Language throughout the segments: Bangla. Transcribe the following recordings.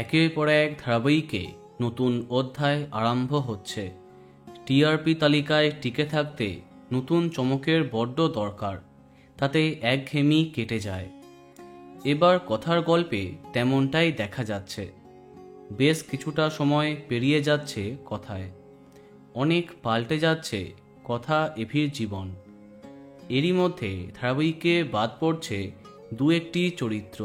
একের পর এক ধারাবাহিকে নতুন অধ্যায় আরম্ভ হচ্ছে। টিআরপি তালিকায় টিকে থাকতে নতুন চমকের বড্ড দরকার, তাতে একঘেয়েমি কেটে যায়। এবার কথার গল্পে তেমনটাই দেখা যাচ্ছে। বেশ কিছুটা সময় পেরিয়ে যাচ্ছে কথায়, অনেক পাল্টে যাচ্ছে কথা এভির জীবন। এরই মধ্যে ধারাবাহিকে বাদ পড়ছে দু একটি চরিত্র।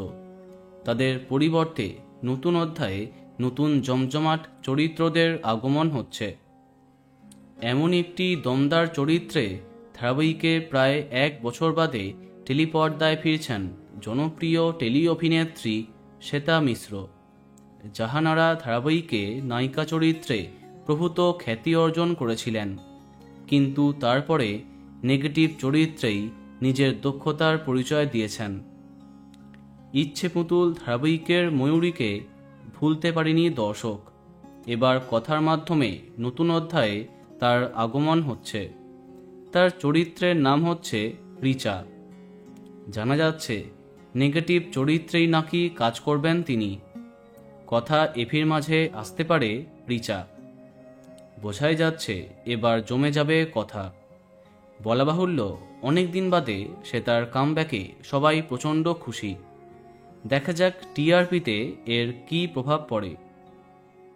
তাদের পরিবর্তে নতুন অধ্যায়ে নতুন জমজমাট চরিত্রদের আগমন হচ্ছে। এমন একটি দমদার চরিত্রে ধারাবাহিকে প্রায় 1 বছর বাদে টেলিপর্দায় ফিরছেন জনপ্রিয় টেলি অভিনেত্রী শ্বেতা মিশ্র। জাহানারা ধারাবাহিকে নায়িকা চরিত্রে প্রভূত খ্যাতি অর্জন করেছিলেন, কিন্তু তারপরে নেগেটিভ চরিত্রেই নিজের দক্ষতার পরিচয় দিয়েছেন। ইচ্ছে পুতুল ধারাবাহিকের ময়ূরীকে ভুলতে পারেনি দর্শক। এবার কথার মাধ্যমে নতুন অধ্যায়ে তার আগমন হচ্ছে। তার চরিত্রের নাম হচ্ছে রিচা। জানা যাচ্ছে নেগেটিভ চরিত্রেই নাকি কাজ করবেন তিনি। কথা এভির মাঝে আসতে পারে রিচা। বোঝাই যাচ্ছে এবার জমে যাবে কথা। বলা বাহুল্য, অনেক দিন বাদে সে তার কামব্যাকে সবাই প্রচণ্ড খুশি। দেখা যাক টিআরপিতে এর কি প্রভাব পড়ে।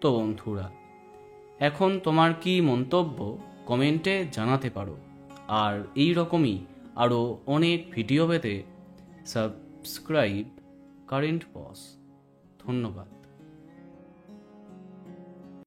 তো বন্ধুরা, এখন তোমার কি মন্তব্য কমেন্টে জানাতে পারো। আর এই রকমই আরও অনেক ভিডিও পেতে সাবস্ক্রাইব কারেন্ট পজ। ধন্যবাদ।